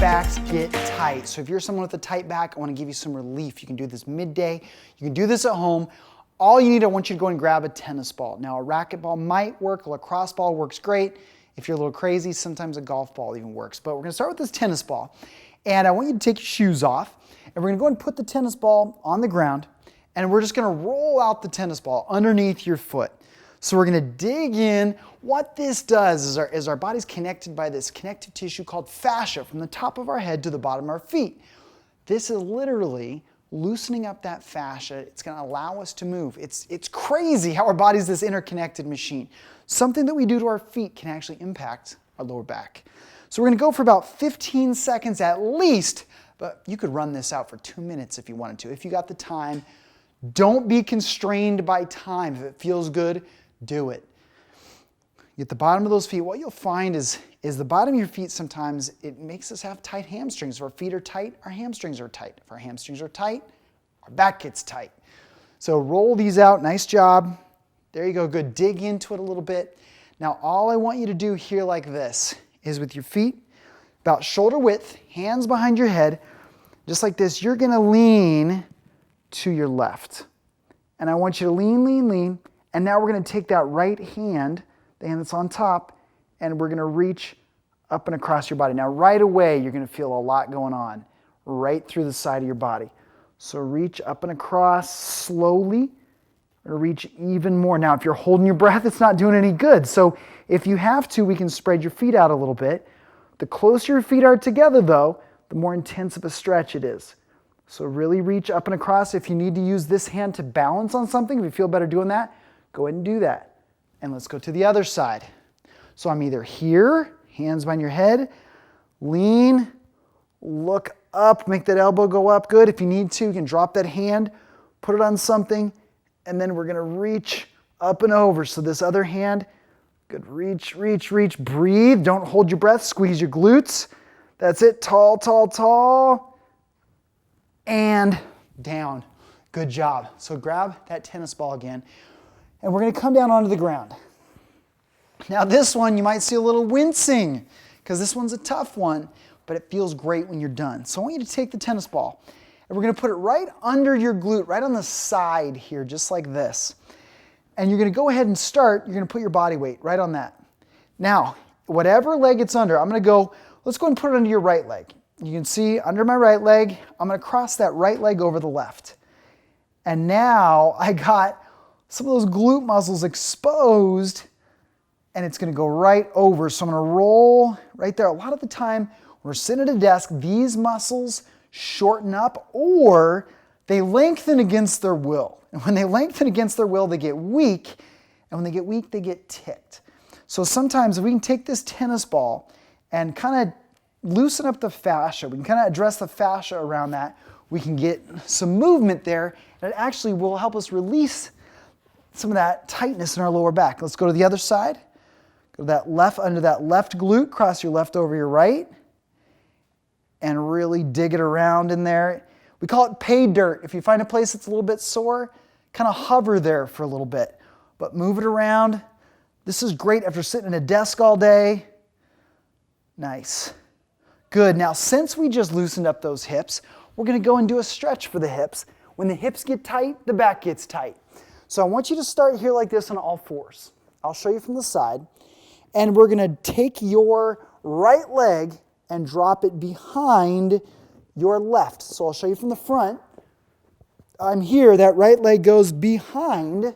backs get tight. So if you're someone with a tight back, I want to give you some relief. You can do this midday. You can do this at home. All you need, I want you to go and grab a tennis ball. Now, a racquetball might work. A lacrosse ball works great. If you're a little crazy, sometimes a golf ball even works. But we're going to start with this tennis ball. And I want you to take your shoes off. And we're going to go and put the tennis ball on the ground. And we're just going to roll out the tennis ball underneath your foot. So we're going to dig in. What this does is our body's connected by this connective tissue called fascia from the top of our head to the bottom of our feet. This is literally loosening up that fascia. It's going to allow us to move. It's crazy how our body's this interconnected machine. Something that we do to our feet can actually impact our lower back. So we're going to go for about 15 seconds at least, but you could run this out for 2 minutes if you wanted to. If you got the time, don't be constrained by time. If it feels good, do it. Get the bottom of those feet. What you'll find is the bottom of your feet sometimes, it makes us have tight hamstrings. If our feet are tight, our hamstrings are tight. If our hamstrings are tight, our back gets tight. So roll these out. Nice job. There you go. Good. Dig into it a little bit. Now, all I want you to do here like this is with your feet about shoulder width, hands behind your head, just like this, you're going to lean to your left. And I want you to lean, lean, lean. And now we're going to take that right hand, the hand that's on top, and we're going to reach up and across your body. Now, right away, you're going to feel a lot going on right through the side of your body. So reach up and across slowly, or reach even more. Now, if you're holding your breath, it's not doing any good. So if you have to, we can spread your feet out a little bit. The closer your feet are together, though, the more intense of a stretch it is. So really reach up and across. If you need to use this hand to balance on something, if you feel better doing that, go ahead and do that. And let's go to the other side. So I'm either here, hands behind your head, lean, look up, make that elbow go up. Good. If you need to, you can drop that hand, put it on something, and then we're going to reach up and over. So this other hand, good. Reach, reach, reach. Breathe. Don't hold your breath. Squeeze your glutes. That's it. Tall, tall, tall. And down. Good job. So grab that tennis ball again. And we're going to come down onto the ground. Now this one, you might see a little wincing because this one's a tough one, but it feels great when you're done. So I want you to take the tennis ball and we're going to put it right under your glute, right on the side here, just like this. And you're going to go ahead and start, you're going to put your body weight right on that. Now, whatever leg it's under, I'm going to go, let's go and put it under your right leg. You can see under my right leg, I'm going to cross that right leg over the left. And now I got some of those glute muscles exposed, and it's going to go right over. So I'm going to roll right there. A lot of the time, when we're sitting at a desk, these muscles shorten up or they lengthen against their will. And when they lengthen against their will, they get weak. And when they get weak, they get ticked. So sometimes if we can take this tennis ball and kind of loosen up the fascia, we can kind of address the fascia around that, we can get some movement there, and it actually will help us release some of that tightness in our lower back. Let's go to the other side. Go to that left, under that left glute, cross your left over your right, and really dig it around in there. We call it pay dirt. If you find a place that's a little bit sore, kind of hover there for a little bit, but move it around. This is great after sitting at a desk all day. Nice. Good. Now, since we just loosened up those hips, we're going to go and do a stretch for the hips. When the hips get tight, the back gets tight. So I want you to start here like this on all fours. I'll show you from the side. And we're going to take your right leg and drop it behind your left. So I'll show you from the front. I'm here. That right leg goes behind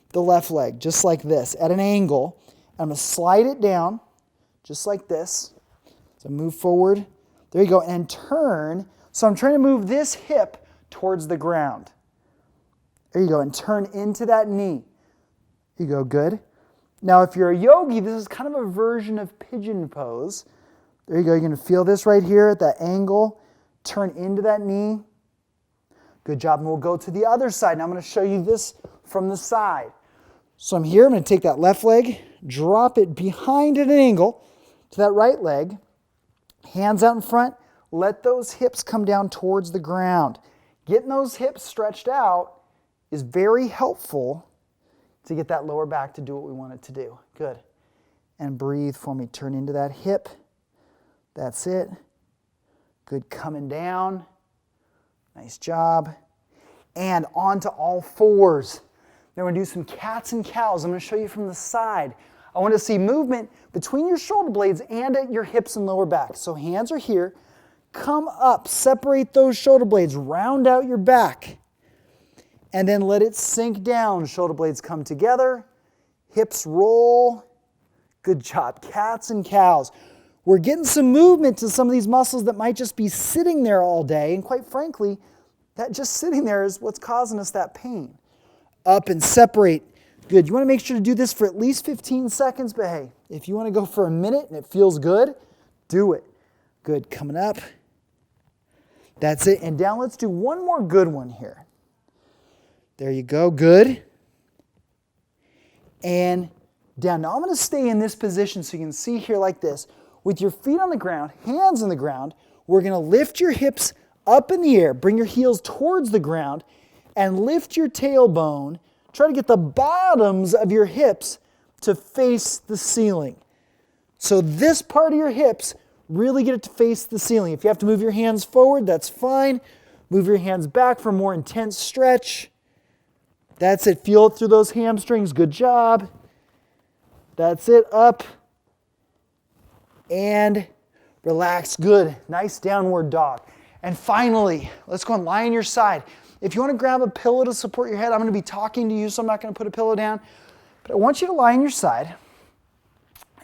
the left leg, just like this, at an angle. I'm going to slide it down, just like this. So move forward. There you go. And turn. So I'm trying to move this hip towards the ground. There you go, and turn into that knee. There you go, good. Now, if you're a yogi, this is kind of a version of pigeon pose. There you go, you're going to feel this right here at that angle. Turn into that knee. Good job, and we'll go to the other side. Now I'm going to show you this from the side. So I'm here, I'm going to take that left leg, drop it behind at an angle to that right leg. Hands out in front, let those hips come down towards the ground. Getting those hips stretched out is very helpful to get that lower back to do what we want it to do. Good. And breathe for me. Turn into that hip. That's it. Good, coming down. Nice job. And onto all fours. Then we're going to do some cats and cows. I'm going to show you from the side. I want to see movement between your shoulder blades and at your hips and lower back. So hands are here. Come up, separate those shoulder blades, round out your back. And then let it sink down. Shoulder blades come together. Hips roll. Good job. Cats and cows. We're getting some movement to some of these muscles that might just be sitting there all day. And quite frankly, that just sitting there is what's causing us that pain. Up and separate. Good. You want to make sure to do this for at least 15 seconds, but hey, if you want to go for a minute and it feels good, do it. Good. Coming up. That's it. And down. Let's do one more good one here. There you go. Good. And down. Now I'm going to stay in this position so you can see here like this. With your feet on the ground, hands on the ground, we're going to lift your hips up in the air. Bring your heels towards the ground and lift your tailbone. Try to get the bottoms of your hips to face the ceiling. So this part of your hips, really get it to face the ceiling. If you have to move your hands forward, that's fine. Move your hands back for a more intense stretch. That's it. Feel it through those hamstrings. Good job. That's it. Up. And relax. Good. Nice downward dog. And finally, let's go and lie on your side. If you want to grab a pillow to support your head, I'm going to be talking to you, so I'm not going to put a pillow down. But I want you to lie on your side.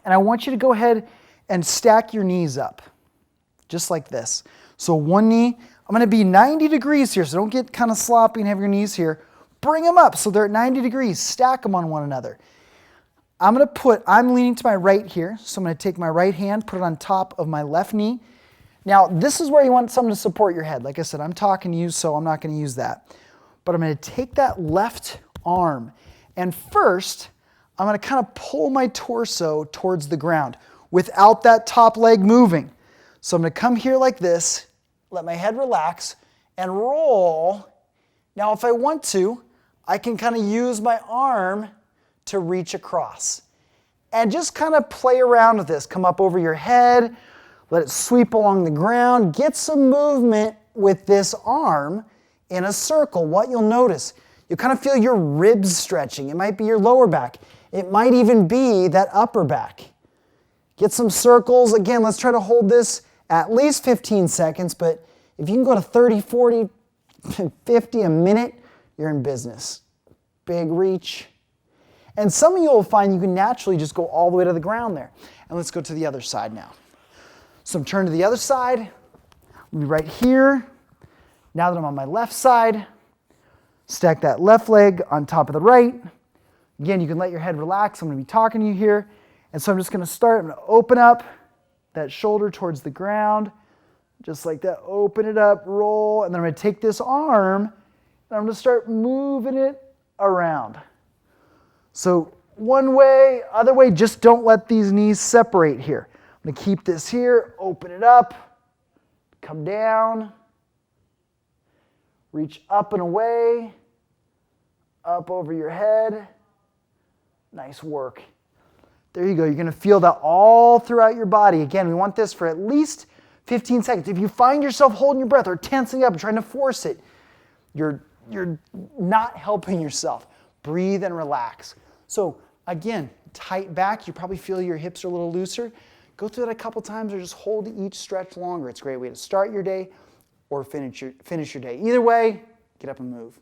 And I want you to go ahead and stack your knees up. Just like this. So one knee, I'm going to be 90 degrees here, so don't get kind of sloppy and have your knees here. Bring them up so they're at 90 degrees. Stack them on one another. I'm leaning to my right here, so I'm going to take my right hand, put it on top of my left knee. Now, this is where you want something to support your head. Like I said, I'm talking to you, so I'm not going to use that. But I'm going to take that left arm, and first, I'm going to kind of pull my torso towards the ground without that top leg moving. So I'm going to come here like this, let my head relax, and roll. Now, if I want to, I can kind of use my arm to reach across. And just kind of play around with this. Come up over your head, let it sweep along the ground. Get some movement with this arm in a circle. What you'll notice, you'll kind of feel your ribs stretching. It might be your lower back. It might even be that upper back. Get some circles. Again, let's try to hold this at least 15 seconds, but if you can go to 30, 40, 50 a minute, you're in business. Big reach. And some of you will find you can naturally just go all the way to the ground there. And let's go to the other side now. So I'm turning to the other side. I'll be right here. Now that I'm on my left side, stack that left leg on top of the right. Again, you can let your head relax. I'm going to be talking to you here. And so I'm just going to start. I'm going to open up that shoulder towards the ground. Just like that. Open it up, roll. And then I'm going to take this arm and I'm going to start moving it around. So one way, other way, just don't let these knees separate here. I'm going to keep this here, open it up, come down, reach up and away, up over your head. Nice work. There you go. You're going to feel that all throughout your body. Again, we want this for at least 15 seconds. If you find yourself holding your breath or tensing up and trying to force it, you're not helping yourself. Breathe and relax. So again, tight back. You probably feel your hips are a little looser. Go through that a couple times or just hold each stretch longer. It's a great way to start your day or finish your day. Either way, get up and move.